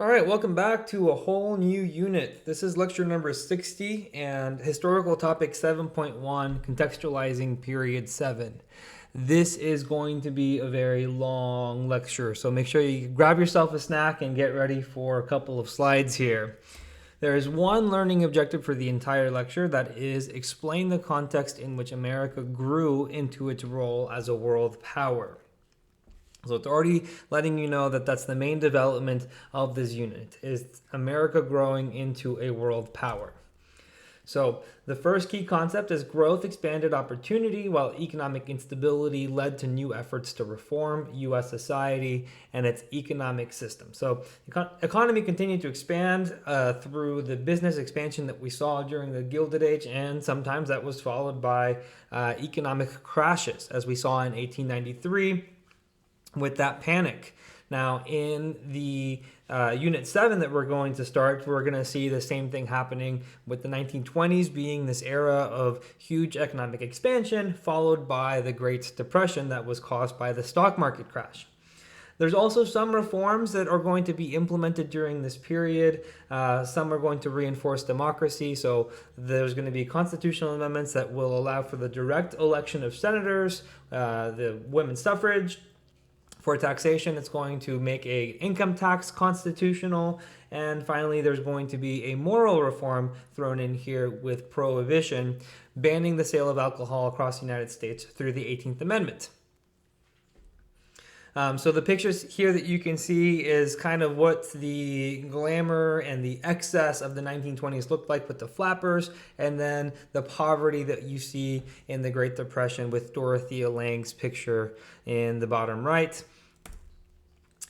All right, welcome back to a whole new unit. This is lecture number 60 and historical topic 7.1, contextualizing period 7. This is going to be a very long lecture, so make sure you grab yourself a snack and get ready for a couple of slides here. There is one learning objective for the entire lecture, that is explain the context in which America grew into its role as a world power. So it's already letting you know that that's the main development of this unit, is America growing into a world power. So the first key concept is growth expanded opportunity, while economic instability led to new efforts to reform U.S. society and its economic system. So economy continued to expand through the business expansion that we saw during the Gilded Age, and sometimes that was followed by economic crashes, as we saw in 1893 with that panic. Now, in the Unit 7 that we're going to start, we're going to see the same thing happening with the 1920s being this era of huge economic expansion, followed by the Great Depression that was caused by the stock market crash. There's also some reforms that are going to be implemented during this period. Some are going to reinforce democracy. So there's going to be constitutional amendments that will allow for the direct election of senators, the women's suffrage. For taxation, it's going to make a income tax constitutional. And finally, there's going to be a moral reform thrown in here with prohibition, banning the sale of alcohol across the United States through the 18th Amendment. So the pictures here that you can see is kind of what the glamour and the excess of the 1920s looked like with the flappers, and then the poverty that you see in the Great Depression with Dorothea Lange's picture in the bottom right.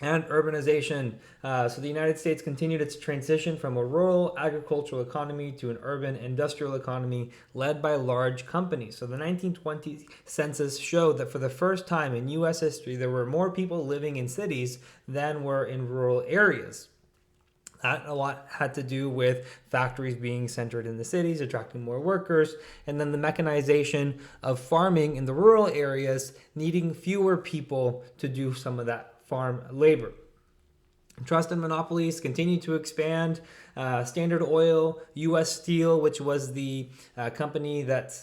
And urbanization. So the United States continued its transition from a rural agricultural economy to an urban industrial economy led by large companies. So the 1920 census showed that for the first time in U.S. history, there were more people living in cities than were in rural areas. That a lot had to do with factories being centered in the cities, attracting more workers, and then the mechanization of farming in the rural areas, needing fewer people to do some of that farm labor. Trust and monopolies continue to expand. Standard Oil, U.S. Steel, which was the company that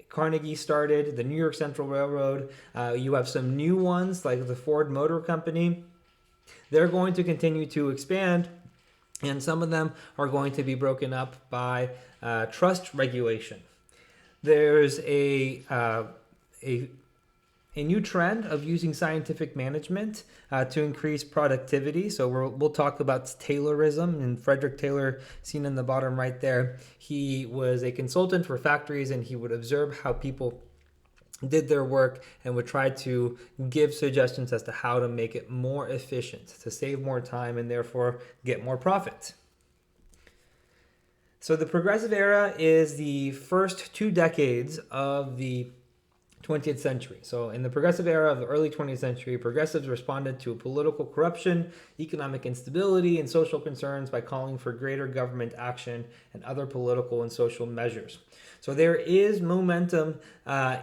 Carnegie started, the New York Central Railroad. You have some new ones like the Ford Motor Company. They're going to continue to expand, and some of them are going to be broken up by trust regulation. There's a new trend of using scientific management to increase productivity. So we'll talk about Taylorism, and Frederick Taylor, seen in the bottom right there. He was a consultant for factories, and he would observe how people did their work and would try to give suggestions as to how to make it more efficient, to save more time and therefore get more profit. So the Progressive Era is the first 2 decades of the 20th century. So in the Progressive Era of the early 20th century, progressives responded to political corruption, economic instability, and social concerns by calling for greater government action and other political and social measures. So there is momentum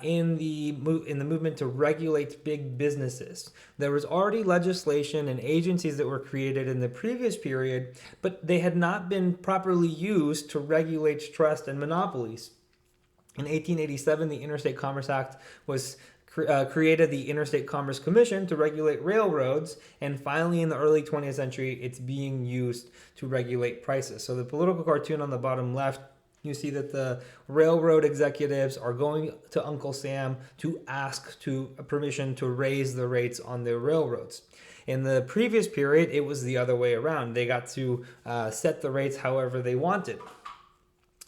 in the movement to regulate big businesses. There was already legislation and agencies that were created in the previous period, but they had not been properly used to regulate trust and monopolies. In 1887, the Interstate Commerce Act was created the Interstate Commerce Commission to regulate railroads, and finally in the early 20th century, it's being used to regulate prices. So the political cartoon on the bottom left, you see that the railroad executives are going to Uncle Sam to ask permission to raise the rates on their railroads. In the previous period, it was the other way around. They got to set the rates however they wanted.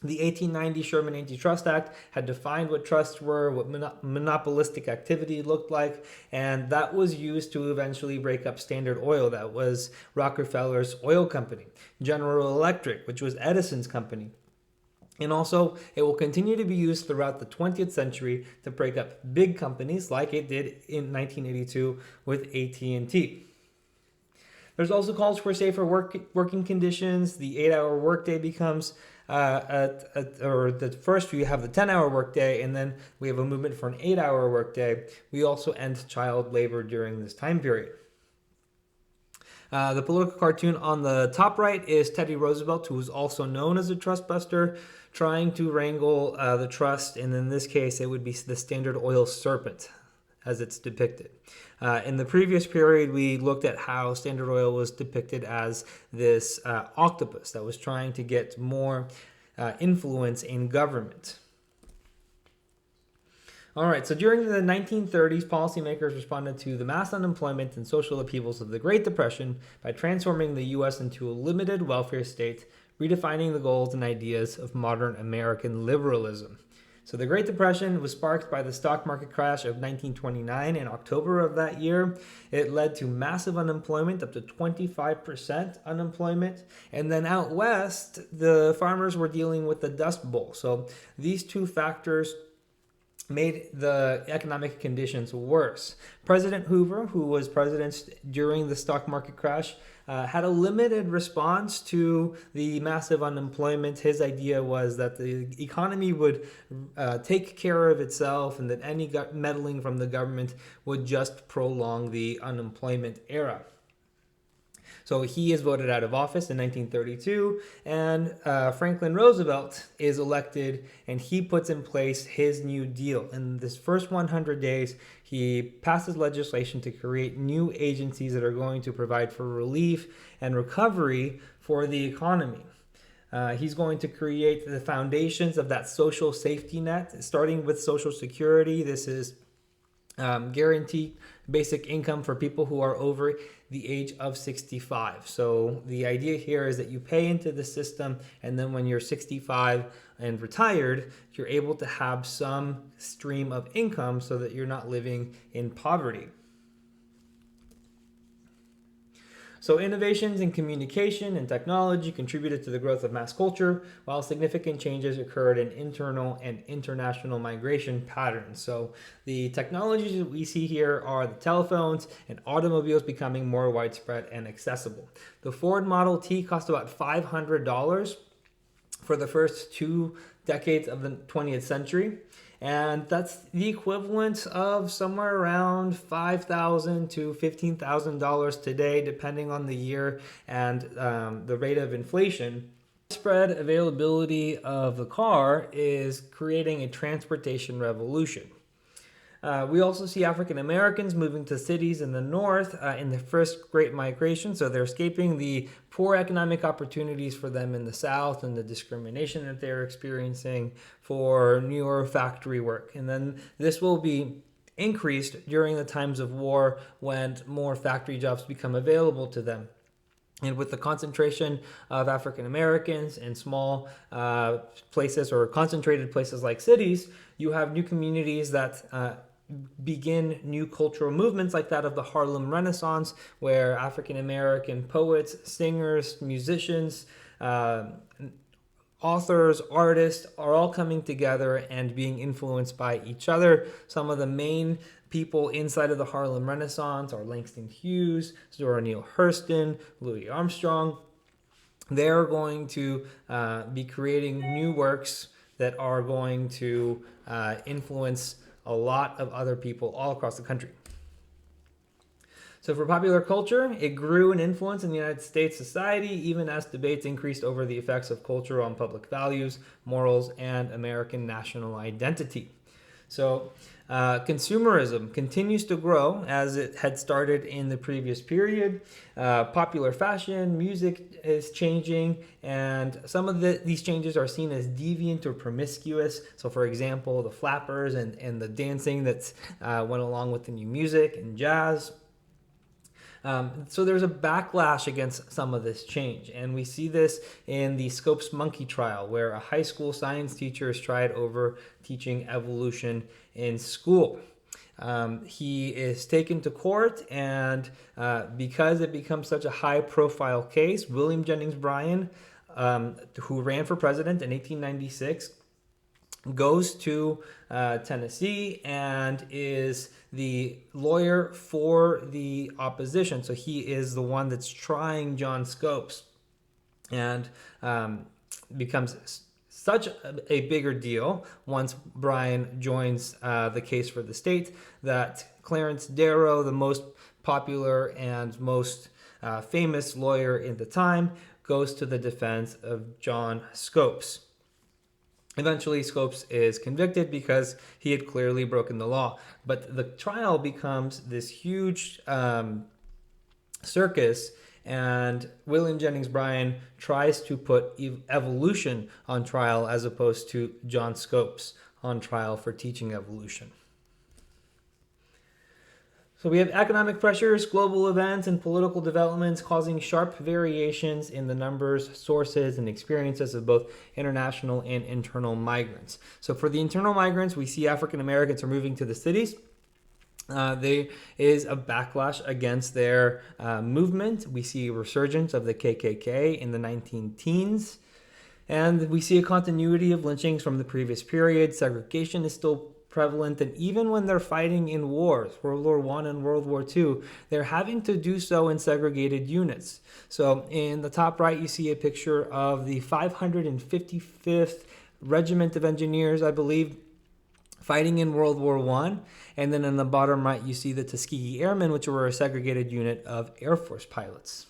The 1890 Sherman Antitrust Act had defined what trusts were, what monopolistic activity looked like, and that was used to eventually break up Standard Oil. That was Rockefeller's oil company. General Electric, which was Edison's company. And also, it will continue to be used throughout the 20th century to break up big companies like it did in 1982 with AT&T. There's also calls for safer working conditions. The 8-hour workday becomes first we have the 10-hour workday, and then we have a movement for an 8-hour workday. We also end child labor during this time period. The political cartoon on the top right is Teddy Roosevelt, who was also known as a trust buster, trying to wrangle the trust, and in this case, it would be the Standard Oil serpent, as it's depicted. In the previous period, we looked at how Standard Oil was depicted as this octopus that was trying to get more influence in government. All right, so during the 1930s, policymakers responded to the mass unemployment and social upheavals of the Great Depression by transforming the U.S. into a limited welfare state, redefining the goals and ideas of modern American liberalism. So the Great Depression was sparked by the stock market crash of 1929 in October of that year. It led to massive unemployment, up to 25% unemployment. And then out west, the farmers were dealing with the Dust Bowl. So these two factors made the economic conditions worse. President Hoover, who was president during the stock market crash, had a limited response to the massive unemployment. His idea was that the economy would take care of itself and that any meddling from the government would just prolong the unemployment era. So he is voted out of office in 1932, and Franklin Roosevelt is elected, and he puts in place his New Deal. In this first 100 days, he passes legislation to create new agencies that are going to provide for relief and recovery for the economy. He's going to create the foundations of that social safety net, starting with Social Security. This is guaranteed basic income for people who are over the age of 65. So the idea here is that you pay into the system, and then when you're 65 and retired, you're able to have some stream of income so that you're not living in poverty. So innovations in communication and technology contributed to the growth of mass culture, while significant changes occurred in internal and international migration patterns. So the technologies that we see here are the telephones and automobiles becoming more widespread and accessible. The Ford Model T cost about $500 for the first 2 decades of the 20th century. And that's the equivalent of somewhere around $5,000 to $15,000 today, depending on the year and the rate of inflation. Widespread availability of the car is creating a transportation revolution. We also see African Americans moving to cities in the north in the first Great Migration. So they're escaping the poor economic opportunities for them in the south and the discrimination that they're experiencing for newer factory work. And then this will be increased during the times of war when more factory jobs become available to them. And with the concentration of African Americans in small places or concentrated places like cities, you have new communities that begin new cultural movements like that of the Harlem Renaissance, where African American poets, singers, musicians, authors, artists are all coming together and being influenced by each other. Some of the main people inside of the Harlem Renaissance are Langston Hughes, Zora Neale Hurston, Louis Armstrong. They're going to be creating new works that are going to influence a lot of other people all across the country. So for popular culture, it grew in influence in the United States society, even as debates increased over the effects of culture on public values, morals, and American national identity. So consumerism continues to grow as it had started in the previous period. Popular fashion, music is changing, and some of these changes are seen as deviant or promiscuous. So for example, the flappers and the dancing that went along with the new music and jazz. So there's a backlash against some of this change, and we see this in the Scopes monkey trial, where a high school science teacher is tried over teaching evolution in school. He is taken to court, and because it becomes such a high-profile case, William Jennings Bryan, who ran for president in 1896, goes to Tennessee and is the lawyer for the opposition. So he is the one that's trying John Scopes, and becomes such a bigger deal once Bryan joins the case for the state that Clarence Darrow, the most popular and most famous lawyer in the time, goes to the defense of John Scopes. Eventually, Scopes is convicted because he had clearly broken the law. But the trial becomes this huge circus, and William Jennings Bryan tries to put evolution on trial as opposed to John Scopes on trial for teaching evolution. So we have economic pressures, global events, and political developments causing sharp variations in the numbers, sources, and experiences of both international and internal migrants. So for the internal migrants, we see African Americans are moving to the cities. There is a backlash against their movement. We see a resurgence of the KKK in the 19-teens. And we see a continuity of lynchings from the previous period. Segregation is still prevalent, and even when they're fighting in wars, World War I and World War II, they're having to do so in segregated units. So in the top right, you see a picture of the 555th Regiment of Engineers, I believe, fighting in World War I. And then in the bottom right, you see the Tuskegee Airmen, which were a segregated unit of Air Force pilots.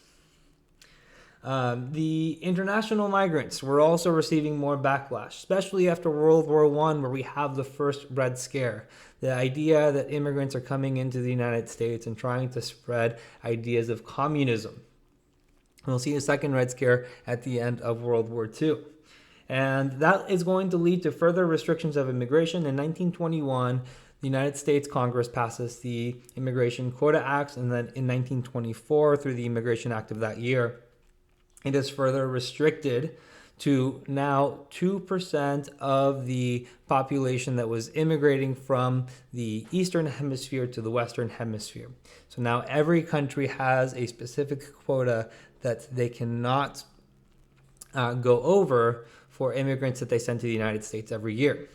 The international migrants were also receiving more backlash, especially after World War I, where we have the first Red Scare. The idea that immigrants are coming into the United States and trying to spread ideas of communism. We'll see a second Red Scare at the end of World War II. And that is going to lead to further restrictions of immigration. In 1921, the United States Congress passes the Immigration Quota Acts, and then in 1924, through the Immigration Act of that year, it is further restricted to now 2% of the population that was immigrating from the Eastern Hemisphere to the Western Hemisphere. So now every country has a specific quota that they cannot go over for immigrants that they send to the United States every year.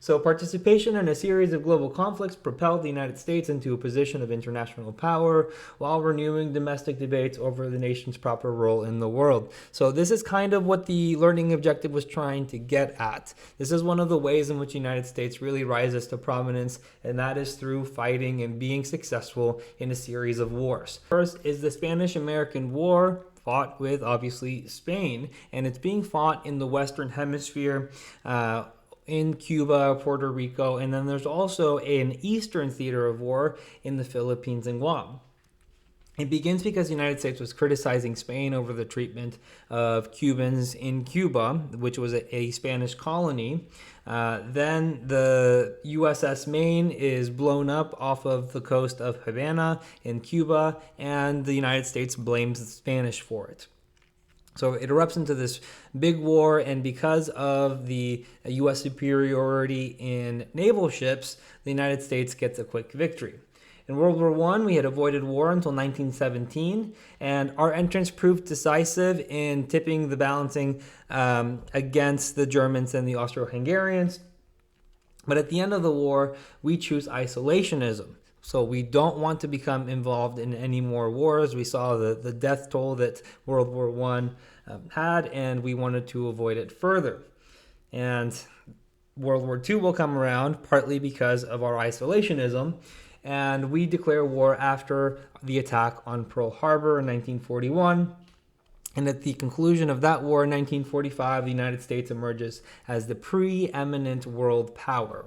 So participation in a series of global conflicts propelled the United States into a position of international power while renewing domestic debates over the nation's proper role in the world. So this is kind of what the learning objective was trying to get at. This is one of the ways in which the United States really rises to prominence, and that is through fighting and being successful in a series of wars. First is the Spanish-American War, fought with, obviously, Spain, and it's being fought in the Western Hemisphere, in Cuba, Puerto Rico, and then there's also an eastern theater of war in the Philippines and Guam. It begins because the United States was criticizing Spain over the treatment of Cubans in Cuba, which was a Spanish colony. Then the USS Maine is blown up off of the coast of Havana in Cuba, and the United States blames the Spanish for it. So it erupts into this big war, and because of the U.S. superiority in naval ships, the United States gets a quick victory. In World War I, we had avoided war until 1917, and our entrance proved decisive in tipping the balancing against the Germans and the Austro-Hungarians. But at the end of the war, we choose isolationism. So we don't want to become involved in any more wars. We saw the death toll that World War I had, and we wanted to avoid it further. And World War II will come around partly because of our isolationism, and we declare war after the attack on Pearl Harbor in 1941. And at the conclusion of that war in 1945, the United States emerges as the preeminent world power.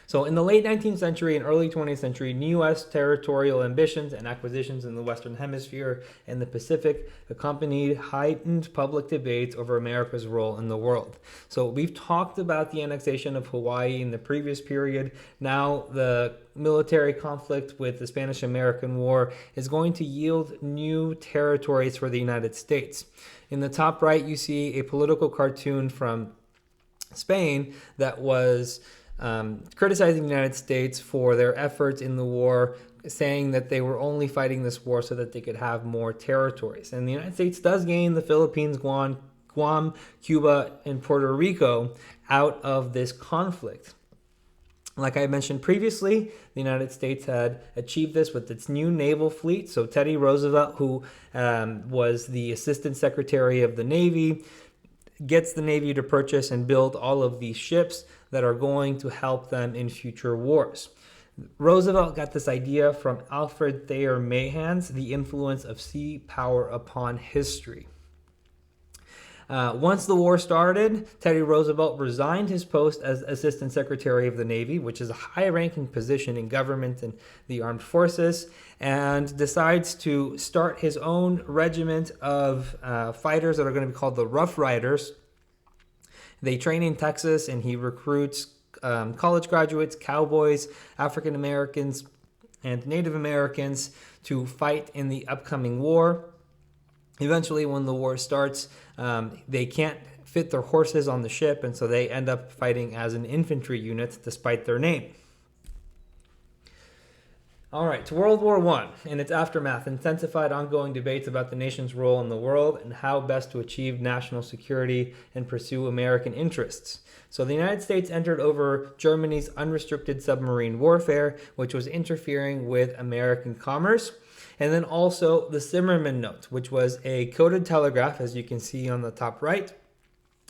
So in the late 19th century and early 20th century, U.S. territorial ambitions and acquisitions in the Western Hemisphere and the Pacific accompanied heightened public debates over America's role in the world. So we've talked about the annexation of Hawaii in the previous period. Now the military conflict with the Spanish-American War is going to yield new territories for the United States. In the top right, you see a political cartoon from Spain that was criticizing the United States for their efforts in the war, saying that they were only fighting this war so that they could have more territories. And the United States does gain the Philippines, Guam, Cuba, and Puerto Rico out of this conflict. Like I mentioned previously, the United States had achieved this with its new naval fleet. So Teddy Roosevelt, who was the Assistant Secretary of the Navy, gets the Navy to purchase and build all of these ships that are going to help them in future wars. Roosevelt got this idea from Alfred Thayer Mahan's The Influence of Sea Power Upon History. Once the war started, Teddy Roosevelt resigned his post as Assistant Secretary of the Navy, which is a high-ranking position in government and the armed forces, and decides to start his own regiment of fighters that are going to be called the Rough Riders. They train in Texas, and he recruits college graduates, cowboys, African Americans, and Native Americans to fight in the upcoming war. Eventually, when the war starts, they can't fit their horses on the ship, and so they end up fighting as an infantry unit despite their name. All right, to World War I and its aftermath intensified ongoing debates about the nation's role in the world and how best to achieve national security and pursue American interests. So the United States entered over Germany's unrestricted submarine warfare, which was interfering with American commerce. And then also the Zimmerman Note, which was a coded telegraph, as you can see on the top right,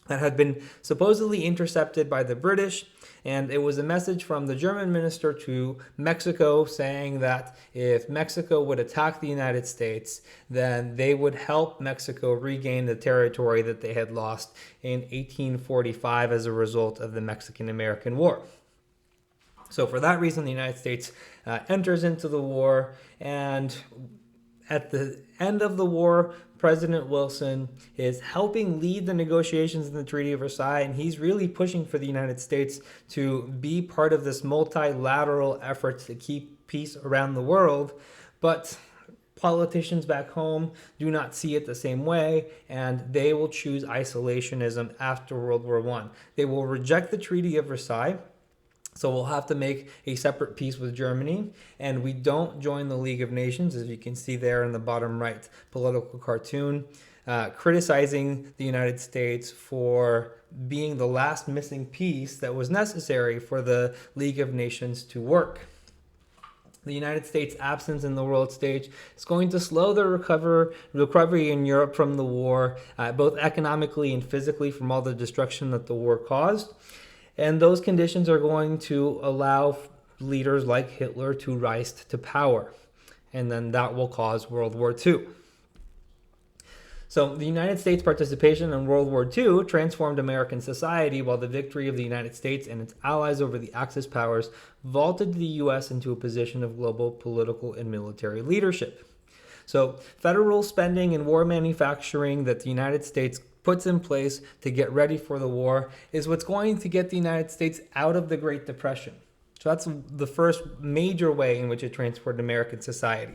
that had been supposedly intercepted by the British. And it was a message from the German minister to Mexico saying that if Mexico would attack the United States, then they would help Mexico regain the territory that they had lost in 1845 as a result of the Mexican-American War. So for that reason, the United States enters into the war, and at the end of the war, President Wilson is helping lead the negotiations in the Treaty of Versailles, and he's really pushing for the United States to be part of this multilateral effort to keep peace around the world. But politicians back home do not see it the same way, and they will choose isolationism after World War I. They will reject the Treaty of Versailles. So we'll have to make a separate peace with Germany, and we don't join the League of Nations, as you can see there in the bottom right political cartoon, criticizing the United States for being the last missing piece that was necessary for the League of Nations to work. The United States' absence in the world stage is going to slow the recovery in Europe from the war, both economically and physically, from all the destruction that the war caused. And those conditions are going to allow leaders like Hitler to rise to power. And then that will cause World War II. So the United States' participation in World War II transformed American society, while the victory of the United States and its allies over the Axis powers vaulted the U.S. into a position of global political and military leadership. So federal spending and war manufacturing that the United States puts in place to get ready for the war is what's going to get the United States out of the Great Depression. So that's the first major way in which it transformed American society.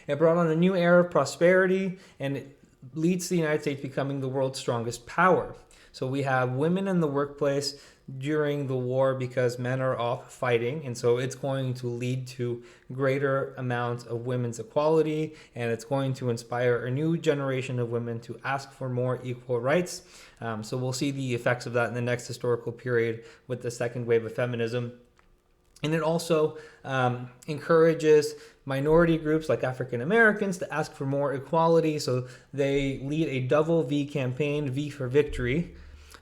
It brought on a new era of prosperity, and it leads to the United States becoming the world's strongest power. So we have women in the workplace during the war because men are off fighting, and so it's going to lead to greater amounts of women's equality, and it's going to inspire a new generation of women to ask for more equal rights. So we'll see the effects of that in the next historical period with the second wave of feminism. And it also encourages minority groups like African Americans to ask for more equality, so they lead a double V campaign, V for victory.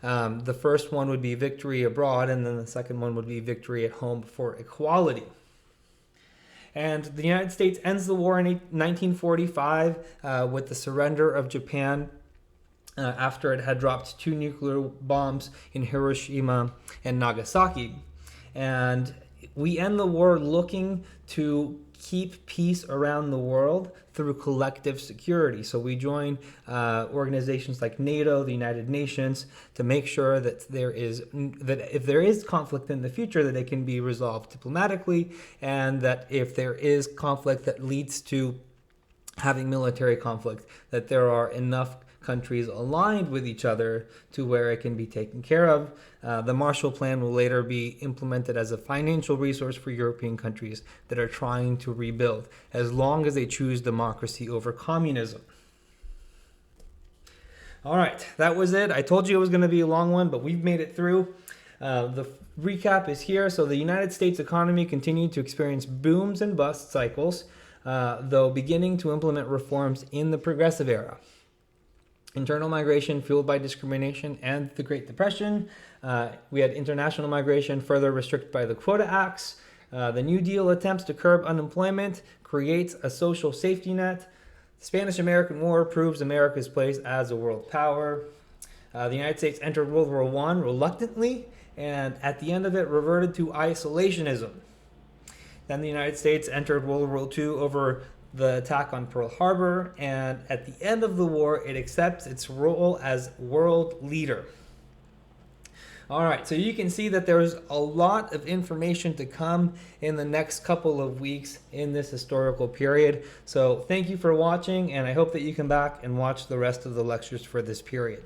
The first one would be victory abroad, and then the second one would be victory at home for equality. And the United States ends the war in 1945 with the surrender of Japan after it had dropped 2 nuclear bombs in Hiroshima and Nagasaki. And we end the war looking to keep peace around the world through collective security. So we join organizations like NATO, the United Nations, to make sure that if there is conflict in the future, that it can be resolved diplomatically, and that if there is conflict that leads to having military conflict, that there are enough countries aligned with each other to where it can be taken care of. The Marshall Plan will later be implemented as a financial resource for European countries that are trying to rebuild, as long as they choose democracy over communism. All right, that was it. I told you it was going to be a long one, but we've made it through. The recap is here. So the United States economy continued to experience booms and bust cycles, though beginning to implement reforms in the progressive era. Internal migration fueled by discrimination and the Great Depression. We had international migration further restricted by the Quota Acts. The New Deal attempts to curb unemployment, creates a social safety net. The Spanish-American War proves America's place as a world power. The United States entered World War I reluctantly, and at the end of it reverted to isolationism. Then the United States entered World War II over the attack on Pearl Harbor, and at the end of the war, it accepts its role as world leader. All right, so you can see that there's a lot of information to come in the next couple of weeks in this historical period. So thank you for watching, and I hope that you come back and watch the rest of the lectures for this period.